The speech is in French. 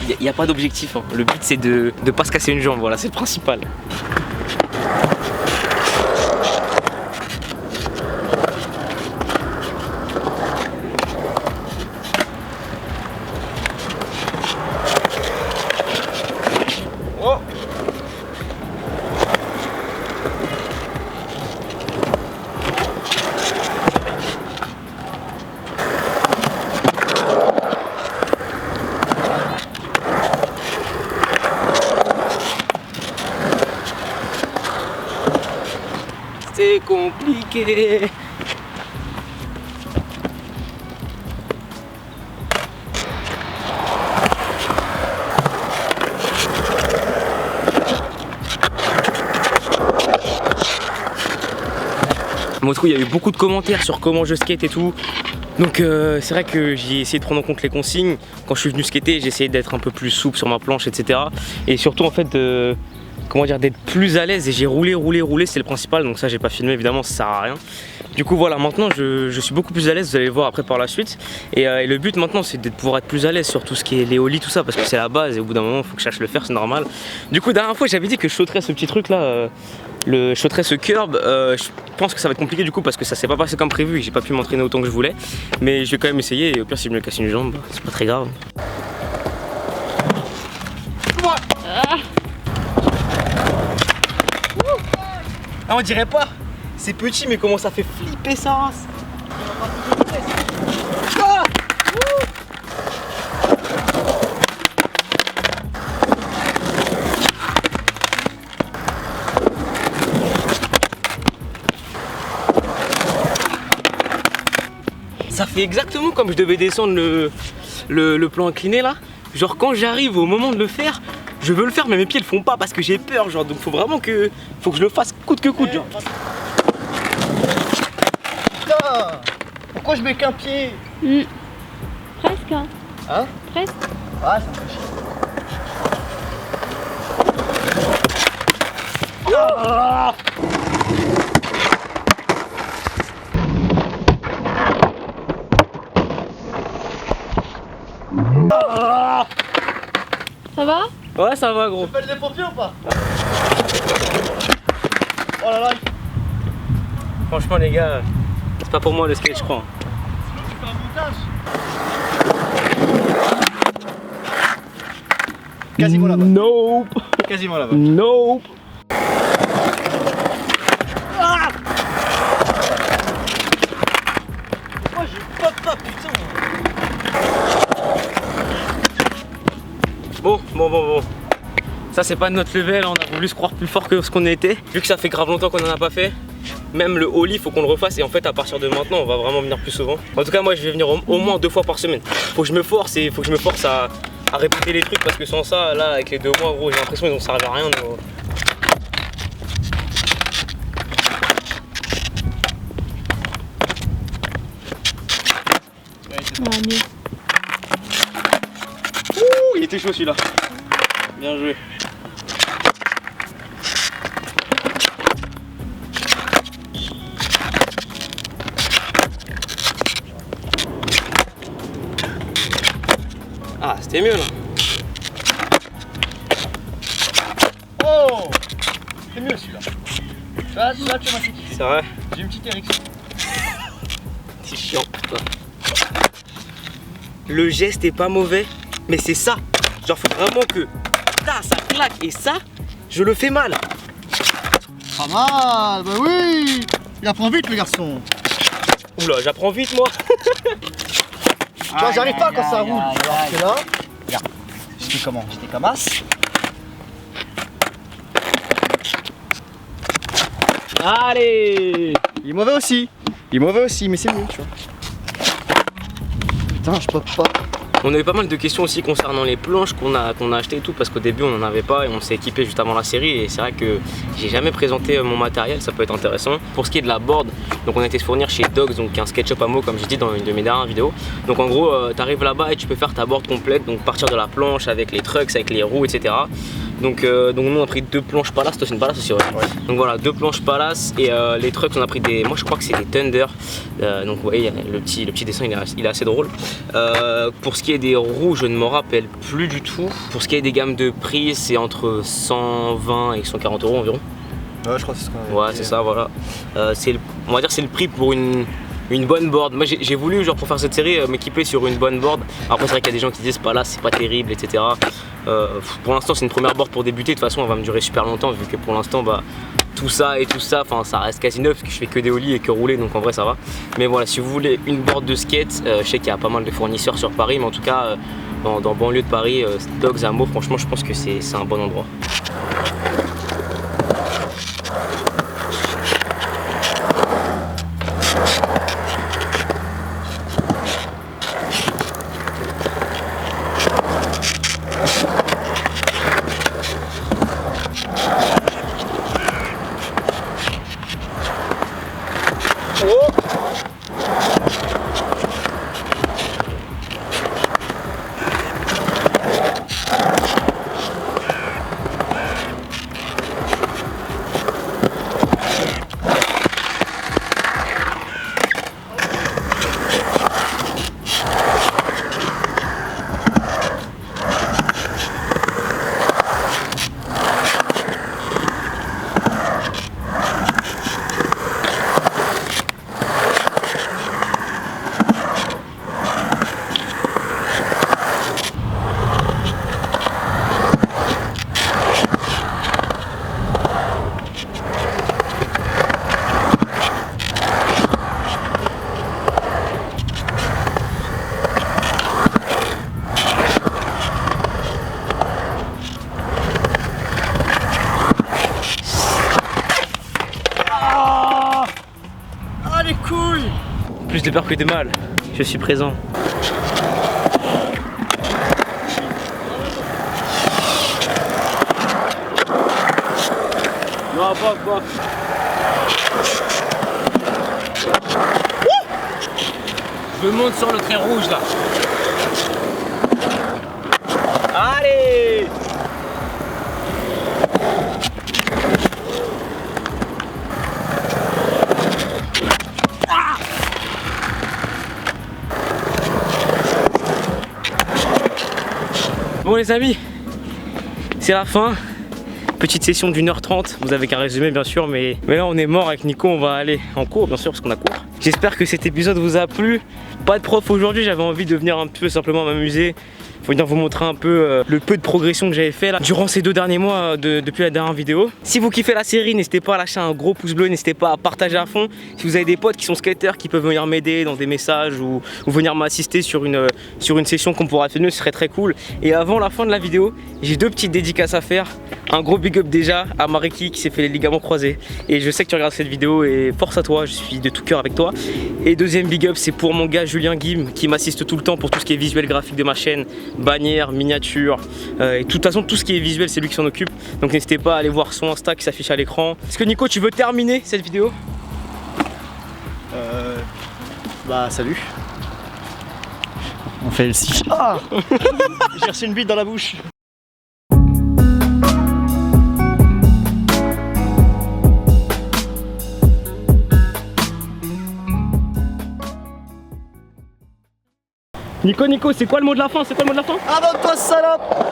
il n'y a pas d'objectif. Hein. Le but c'est de pas se casser une jambe, voilà, c'est le principal. C'est compliqué. Mon trou, il y a eu beaucoup de commentaires sur comment je skate et tout. Donc c'est vrai que j'ai essayé de prendre en compte les consignes. Quand je suis venu skater, j'ai essayé d'être un peu plus souple sur ma planche, etc. Et surtout en fait comment dire, d'être plus à l'aise, et j'ai roulé, c'est le principal, donc ça j'ai pas filmé évidemment, ça sert à rien. Du coup voilà, maintenant je suis beaucoup plus à l'aise, vous allez le voir après par la suite. Et le but maintenant c'est de pouvoir être plus à l'aise sur tout ce qui est les ollies, tout ça, parce que c'est la base et au bout d'un moment il faut que je sache le faire, c'est normal. Du coup dernière fois j'avais dit que je sauterais ce petit truc là, je sauterais ce curb. Je pense que ça va être compliqué du coup parce que ça s'est pas passé comme prévu et que j'ai pas pu m'entraîner autant que je voulais. Mais je vais quand même essayer et au pire si je me casse une jambe, c'est pas très grave. Ah, on dirait pas, c'est petit mais comment ça fait flipper ça. Ah, ça fait exactement comme je devais descendre le plan incliné là. Genre quand j'arrive au moment de le faire, je veux le faire mais mes pieds le font pas parce que j'ai peur, genre, donc faut vraiment que je le fasse coûte que coûte, genre. Putain, pourquoi je mets qu'un pied? Presque hein. Hein? Presque. Ah, ça me fait chier. Ah, ah, Ça va? ouais ça va gros. Tu fais des pompiers ou pas? Oh là là. Franchement les gars, c'est pas pour moi le skate je crois. Sinon tu fais un montage. Quasiment là-bas. Nope. Quasiment là-bas. Nope. Ah, pourquoi je pop pas, putain? Bon. Ça c'est pas de notre level, on a voulu se croire plus fort que ce qu'on était. Vu que ça fait grave longtemps qu'on en a pas fait, même le ollie faut qu'on le refasse et en fait à partir de maintenant on va vraiment venir plus souvent. En tout cas moi je vais venir au moins 2 fois par semaine. Faut que je me force à répéter les trucs parce que sans ça là avec les 2 mois gros j'ai l'impression qu'ils ont servi à rien. Donc... Ouais, mieux. Ouh, il était chaud celui-là. Bien joué. Ah, c'était mieux là. Oh, c'est mieux celui-là. Là tu m'as fait kiffer. C'est vrai. J'ai une petite érection. C'est chiant. Le geste est pas mauvais, mais c'est ça. Genre faut vraiment que ça claque et ça, je le fais mal. Pas mal, bah oui. Il apprend vite le garçon. Oula, j'apprends vite moi. Tu vois, j'arrive pas quand ça roule. Parce que là, regarde, j'étais comment? J'étais comme as. Allez. Il est mauvais aussi. Mais c'est mieux, tu vois. Putain, je pop pas. On a eu pas mal de questions aussi concernant les planches qu'on a achetées et tout parce qu'au début on n'en avait pas et on s'est équipé juste avant la série et c'est vrai que j'ai jamais présenté mon matériel, ça peut être intéressant. Pour ce qui est de la board, donc on a été se fournir chez Dogs, donc un SketchUp à mots comme j'ai dit dans une de mes dernières vidéos. Donc en gros tu arrives là-bas et tu peux faire ta board complète, donc partir de la planche avec les trucks, avec les roues, etc. Donc nous on a pris 2 planches Palace, toi c'est une Palace aussi, ouais. Donc voilà, 2 planches Palace et les trucks on a pris des, moi je crois que c'est des Thunder. Donc vous voyez le petit dessin il est assez drôle. Pour ce qui est des roues je ne m'en rappelle plus du tout. Pour ce qui est des gammes de prix c'est entre 120 et 140 € environ. Ouais je crois que c'est ce qu'on avait. Ouais c'est ça voilà. On va dire c'est le prix pour une bonne board. Moi j'ai voulu genre pour faire cette série m'équiper sur une bonne board. Après c'est vrai qu'il y a des gens qui disent pas là c'est pas terrible etc. Pour l'instant c'est une première board pour débuter, de toute façon elle va me durer super longtemps vu que pour l'instant bah tout ça, enfin ça reste quasi neuf parce que je fais que des ollies et que rouler donc en vrai ça va. Mais voilà si vous voulez une board de skate, je sais qu'il y a pas mal de fournisseurs sur Paris mais en tout cas dans banlieue de Paris, Dogs à Meaux franchement je pense que c'est un bon endroit. Plus de peur que de mal, je suis présent. Non, pas. Je monte sur le trait rouge là. Allez! Bon les amis, c'est la fin. Petite session d'1h30, vous avez qu'à résumer bien sûr, mais là on est mort avec Nico, on va aller en cours bien sûr parce qu'on a cours. J'espère que cet épisode vous a plu. Pas de prof aujourd'hui, j'avais envie de venir un peu simplement m'amuser. Faut venir vous montrer un peu le peu de progression que j'avais fait là durant ces 2 derniers mois depuis la dernière vidéo. Si vous kiffez la série, n'hésitez pas à lâcher un gros pouce bleu, n'hésitez pas à partager à fond. Si vous avez des potes qui sont skateurs qui peuvent venir m'aider dans des messages ou venir m'assister sur une session qu'on pourra tenir, ce serait très cool. Et avant la fin de la vidéo, j'ai 2 petites dédicaces à faire. Un gros big up déjà à Mariki qui s'est fait les ligaments croisés. Et je sais que tu regardes cette vidéo et force à toi, je suis de tout cœur avec toi. Et deuxième big up, c'est pour mon gars Julien Guim qui m'assiste tout le temps pour tout ce qui est visuel graphique de ma chaîne, bannière, miniature. Et de toute façon, tout ce qui est visuel, c'est lui qui s'en occupe. Donc n'hésitez pas à aller voir son Insta qui s'affiche à l'écran. Est-ce que Nico, tu veux terminer cette vidéo? Bah salut. On fait le 6. Ah j'ai reçu une bite dans la bouche. Nico, c'est quoi le mot de la fin? Abonne-toi salope.